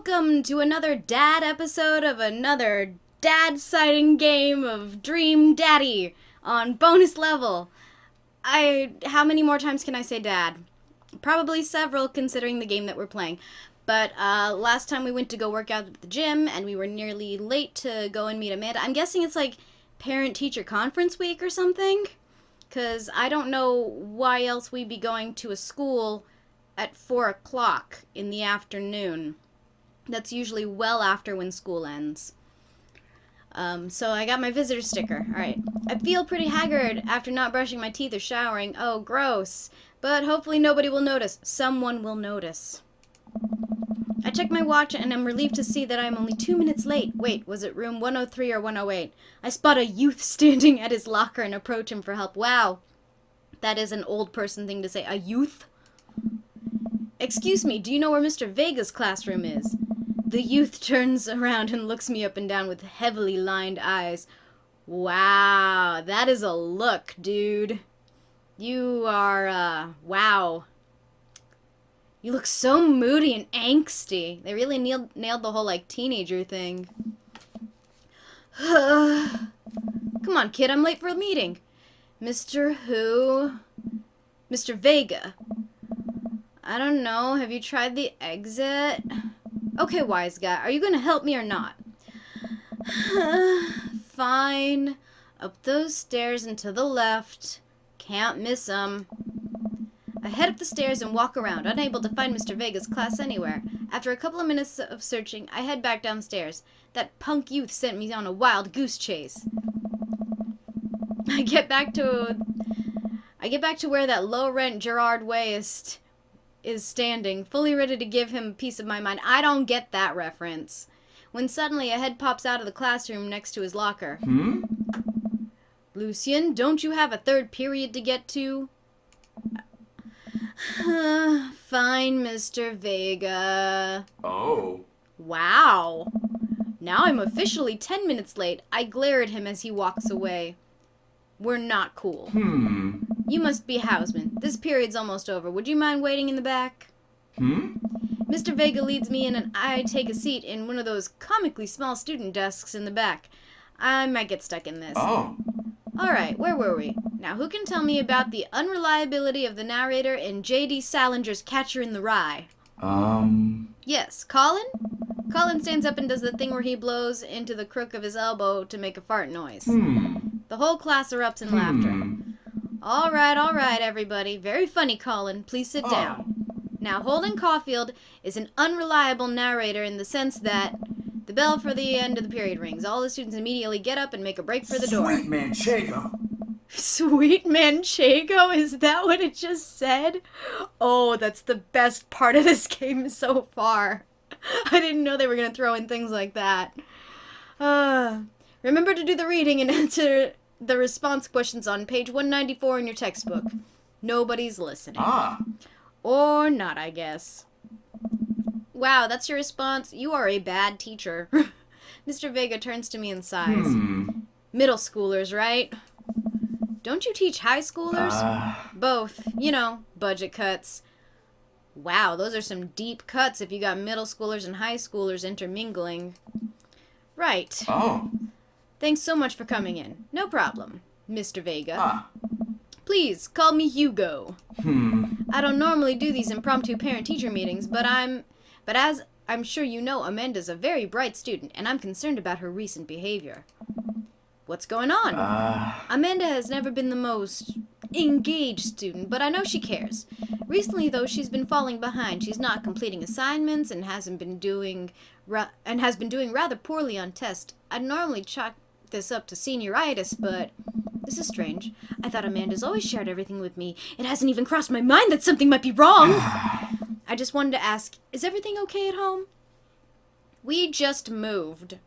Welcome to another dad episode of another dad-sighting game of Dream Daddy on bonus level. How many more times can I say dad? Probably several, considering the game that we're playing. But last time we went to go work out at the gym, and we were nearly late to go and meet Amanda. I'm guessing it's like parent-teacher conference week or something, because I don't know why else we'd be going to a school at 4 o'clock in the afternoon. That's usually well after when school ends. So I got my visitor sticker. Alright. I feel pretty haggard after not brushing my teeth or showering. Oh, gross. But hopefully nobody will notice. Someone will notice. I check my watch and I'm relieved to see that I'm only 2 minutes late. Wait, was it room 103 or 108? I spot a youth standing at his locker and approach him for help. Wow. That is an old person thing to say. A youth? Excuse me, do you know where Mr. Vega's classroom is? The youth turns around and looks me up and down with heavily lined eyes. Wow, that is a look, dude. You are, wow. You look so moody and angsty. They really nailed the whole, like, teenager thing. Come on, kid, I'm late for a meeting. Mr. Who? Mr. Vega. I don't know. Have you tried the exit? Okay, wise guy. Are you going to help me or not? Fine. Up those stairs and to the left. Can't miss 'em. I head up the stairs and walk around, unable to find Mr. Vega's class anywhere. After a couple of minutes of searching, I head back downstairs. That punk youth sent me on a wild goose chase. I get back to where that low-rent Gerard Way is standing, fully ready to give him a piece of my mind. I don't get that reference. When suddenly a head pops out of the classroom next to his locker. Lucian, don't you have a third period to get to? Fine, Mr. Vega. Oh. Wow. Now I'm officially 10 minutes late. I glare at him as he walks away. We're not cool. You must be Houseman. This period's almost over. Would you mind waiting in the back? Mr. Vega leads me in and I take a seat in one of those comically small student desks in the back. I might get stuck in this. Oh. Alright, where were we? Now, who can tell me about the unreliability of the narrator in J.D. Salinger's Catcher in the Rye? Yes, Colin? Colin stands up and does the thing where he blows into the crook of his elbow to make a fart noise. The whole class erupts in laughter. All right, everybody. Very funny, Colin. Please sit down. Now, Holden Caulfield is an unreliable narrator in the sense that the bell for the end of the period rings. All the students immediately get up and make a break for the door. Sweet Manchego. Sweet Manchego? Is that what it just said? Oh, that's the best part of this game so far. I didn't know they were going to throw in things like that. Remember to do the reading and answer the response questions on page 194 in your textbook. Nobody's listening. Or not, I guess. Wow, that's your response? You are a bad teacher. Mr. Vega turns to me and sighs. Middle schoolers, right? Don't you teach high schoolers? Both. You know, budget cuts. Wow, those are some deep cuts if you got middle schoolers and high schoolers intermingling. Right. Oh. Thanks so much for coming in. No problem, Mr. Vega. Please, call me Hugo. I don't normally do these impromptu parent-teacher meetings, but as I'm sure you know, Amanda's a very bright student, and I'm concerned about her recent behavior. What's going on? Amanda has never been the most engaged student, but I know she cares. Recently, though, she's been falling behind. She's not completing assignments and has been doing rather poorly on tests. I'd normally chalk this up to senioritis, but this is strange. I thought Amanda's always shared everything with me. It hasn't even crossed my mind that something might be wrong. I just wanted to ask, is everything okay at home? We just moved.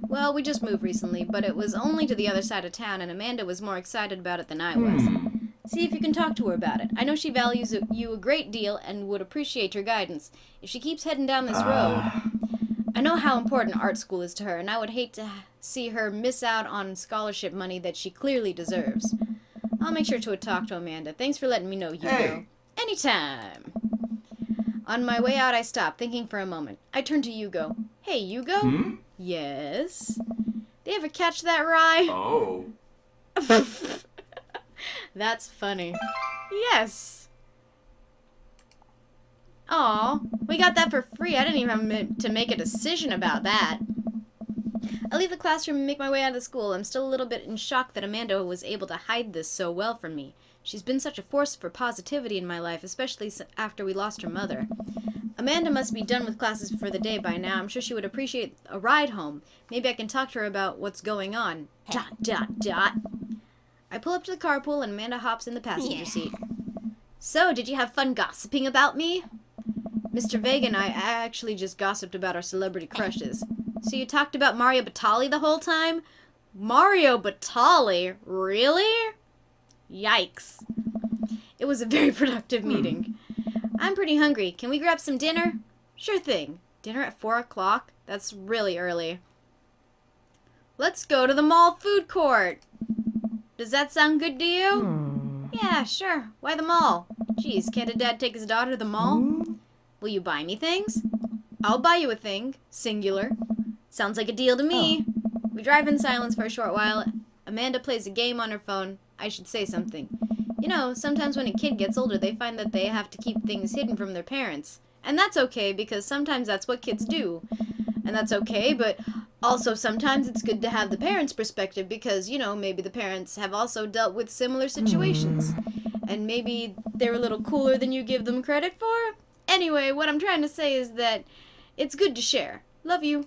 Well, we just moved recently, but it was only to the other side of town, and Amanda was more excited about it than I was. See if you can talk to her about it. I know she values you a great deal and would appreciate your guidance. If she keeps heading down this road, I know how important art school is to her, and I would hate to see her miss out on scholarship money that she clearly deserves. I'll make sure to talk to Amanda. Thanks for letting me know, Hugo. Hey. Anytime. On my way out, I stopped, thinking for a moment. I turned to Hugo. Hey, Hugo? Hmm? Yes? Did you ever catch that rye? Oh. That's funny. Yes. Aw, we got that for free. I didn't even have to make a decision about that. I leave the classroom and make my way out of the school. I'm still a little bit in shock that Amanda was able to hide this so well from me. She's been such a force for positivity in my life, especially after we lost her mother. Amanda must be done with classes for the day by now. I'm sure she would appreciate a ride home. Maybe I can talk to her about what's going on. ... I pull up to the carpool and Amanda hops in the passenger seat. So, did you have fun gossiping about me? Mr. Vega and I actually just gossiped about our celebrity crushes. So you talked about Mario Batali the whole time? Mario Batali? Really? Yikes. It was a very productive meeting. I'm pretty hungry. Can we grab some dinner? Sure thing. Dinner at 4 o'clock? That's really early. Let's go to the mall food court. Does that sound good to you? Yeah, sure. Why the mall? Geez, can't a dad take his daughter to the mall? Will you buy me things? I'll buy you a thing. Singular. Sounds like a deal to me. We drive in silence for a short while. Amanda plays a game on her phone. I should say something. You know, sometimes when a kid gets older, they find that they have to keep things hidden from their parents. And that's okay, because sometimes that's what kids do. And that's okay, but also sometimes it's good to have the parents' perspective because, you know, maybe the parents have also dealt with similar situations. And maybe they're a little cooler than you give them credit for. Anyway, what I'm trying to say is that it's good to share. Love you.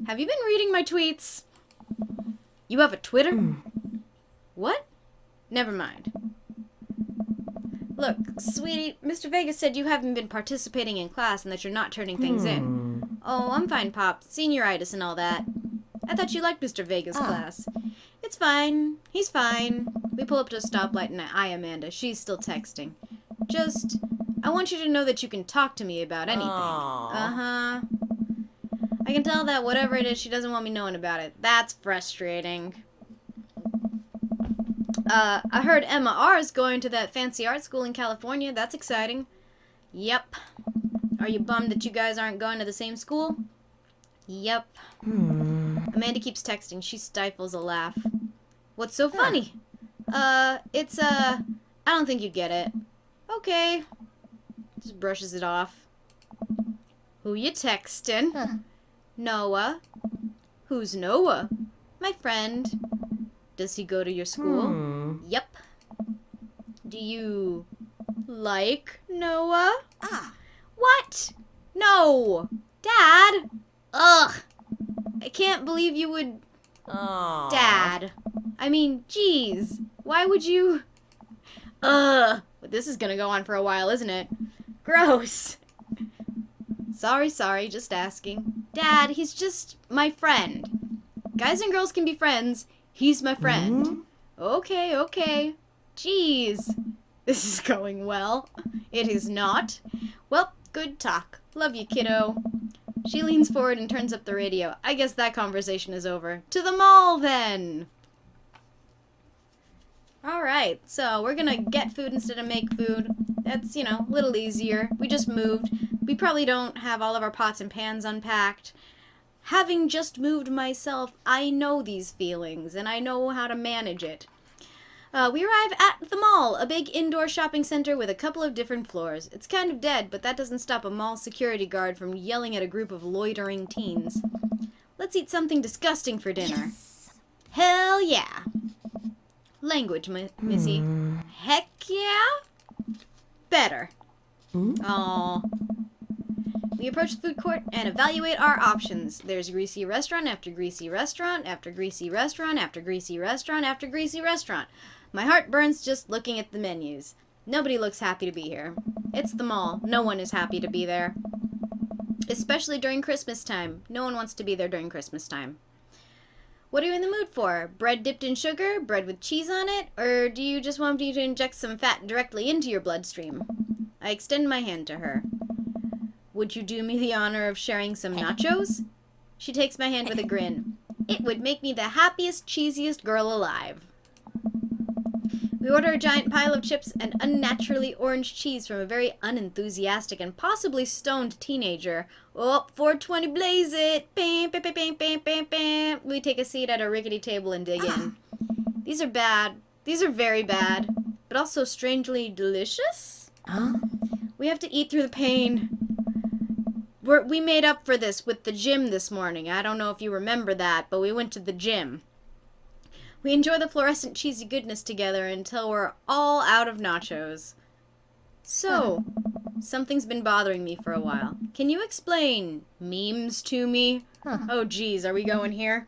Have you been reading my tweets? You have a Twitter? What? Never mind. Look, sweetie, Mr. Vegas said you haven't been participating in class and that you're not turning things in. Oh, I'm fine, Pop. Senioritis and all that. I thought you liked Mr. Vegas' class. It's fine. He's fine. We pull up to a stoplight and I eye Amanda. She's still texting. Just, I want you to know that you can talk to me about anything. Uh-huh. I can tell that whatever it is, she doesn't want me knowing about it. That's frustrating. I heard Emma R. is going to that fancy art school in California. That's exciting. Yep. Are you bummed that you guys aren't going to the same school? Yep. Amanda keeps texting. She stifles a laugh. What's so funny? I don't think you get it. Okay. Just brushes it off. Who you texting? Noah. Who's Noah? My friend. Does he go to your school? Yep. Do you like Noah? What? No. Dad? Ugh. I can't believe you would... Dad. I mean, geez. Why would you... Ugh. But this is gonna go on for a while, isn't it? Gross. Sorry, just asking. Dad, he's just my friend. Guys and girls can be friends. He's my friend. Okay. Jeez. This is going well. It is not. Well, good talk. Love you, kiddo. She leans forward and turns up the radio. I guess that conversation is over. To the mall, then! Alright, so we're gonna get food instead of make food. That's, you know, a little easier. We just moved. We probably don't have all of our pots and pans unpacked. Having just moved myself, I know these feelings, and I know how to manage it. We arrive at the mall, a big indoor shopping center with a couple of different floors. It's kind of dead, but that doesn't stop a mall security guard from yelling at a group of loitering teens. Let's eat something disgusting for dinner. Yes. Hell yeah. Language, Missy. Heck yeah? Better. Aww. We approach the food court and evaluate our options. There's greasy restaurant after greasy restaurant after greasy restaurant after greasy restaurant after greasy restaurant. My heart burns just looking at the menus. Nobody looks happy to be here. It's the mall. No one is happy to be there. Especially during Christmas time. No one wants to be there during Christmas time. What are you in the mood for? Bread dipped in sugar? Bread with cheese on it? Or do you just want me to inject some fat directly into your bloodstream? I extend my hand to her. Would you do me the honor of sharing some nachos? She takes my hand with a grin. It would make me the happiest, cheesiest girl alive. We order a giant pile of chips and unnaturally orange cheese from a very unenthusiastic and possibly stoned teenager. Oh, 420 blaze it! Bam, bam, bam, bam, bam, bam, bam. We take a seat at a rickety table and dig in. These are bad. These are very bad, but also strangely delicious. Huh? We have to eat through the pain. We made up for this with the gym this morning. I don't know if you remember that, but we went to the gym. We enjoy the fluorescent cheesy goodness together until we're all out of nachos. So, something's been bothering me for a while. Can you explain memes to me? Oh geez, are we going here?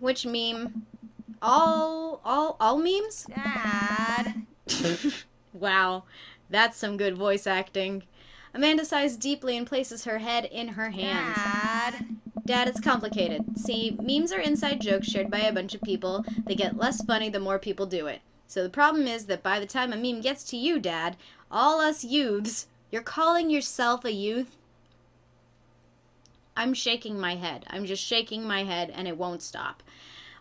Which meme? All memes? Dad. Wow, that's some good voice acting. Amanda sighs deeply and places her head in her hands. Dad, it's complicated. See, memes are inside jokes shared by a bunch of people. They get less funny the more people do it. So the problem is that by the time a meme gets to you, Dad, all us youths, you're calling yourself a youth? I'm shaking my head. I'm just shaking my head and it won't stop.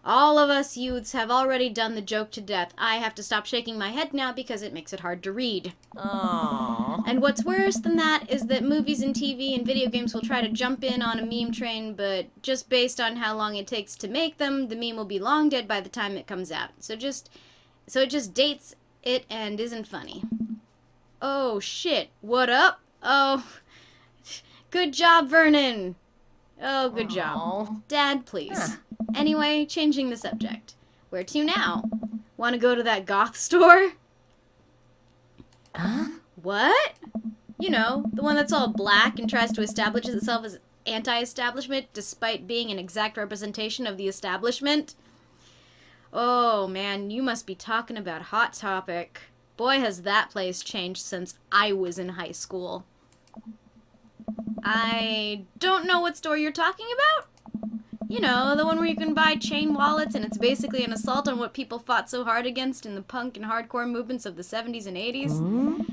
All of us youths have already done the joke to death. I have to stop shaking my head now because it makes it hard to read. Aww. And what's worse than that is that movies and TV and video games will try to jump in on a meme train, but just based on how long it takes to make them, the meme will be long dead by the time it comes out. So it just dates it and isn't funny. Oh shit, what up? Oh, good job, Vernon. Oh, good job. Dad, please. Anyway, changing the subject. Where to now? Want to go to that goth store? Huh? What? You know, the one that's all black and tries to establish itself as anti-establishment despite being an exact representation of the establishment? Oh, man, you must be talking about Hot Topic. Boy, has that place changed since I was in high school. I don't know what store you're talking about. You know, the one where you can buy chain wallets and it's basically an assault on what people fought so hard against in the punk and hardcore movements of the 70s and 80s.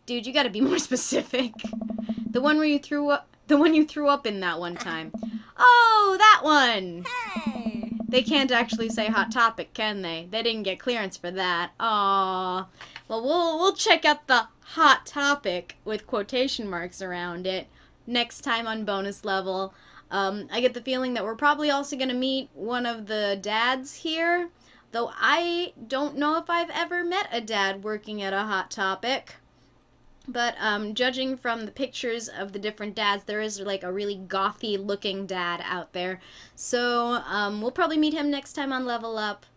Dude, you gotta be more specific. The one where you threw up in that one time. Oh, that one! Hey! They can't actually say Hot Topic, can they? They didn't get clearance for that. Aww. Well, we'll check out the Hot Topic with quotation marks around it next time on Bonus Level. I get the feeling that we're probably also going to meet one of the dads here, though I don't know if I've ever met a dad working at a Hot Topic. But judging from the pictures of the different dads, there is like a really gothy looking dad out there. So we'll probably meet him next time on Level Up.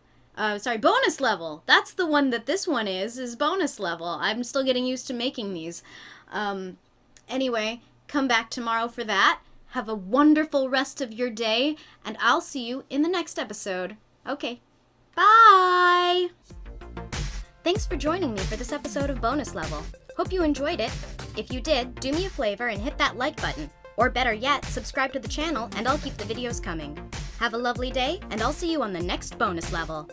Sorry, Bonus Level. That's the one that this one is Bonus Level. I'm still getting used to making these. Anyway, come back tomorrow for that. Have a wonderful rest of your day, and I'll see you in the next episode. Okay, bye! Thanks for joining me for this episode of Bonus Level. Hope you enjoyed it. If you did, do me a favor and hit that like button. Or better yet, subscribe to the channel and I'll keep the videos coming. Have a lovely day, and I'll see you on the next Bonus Level.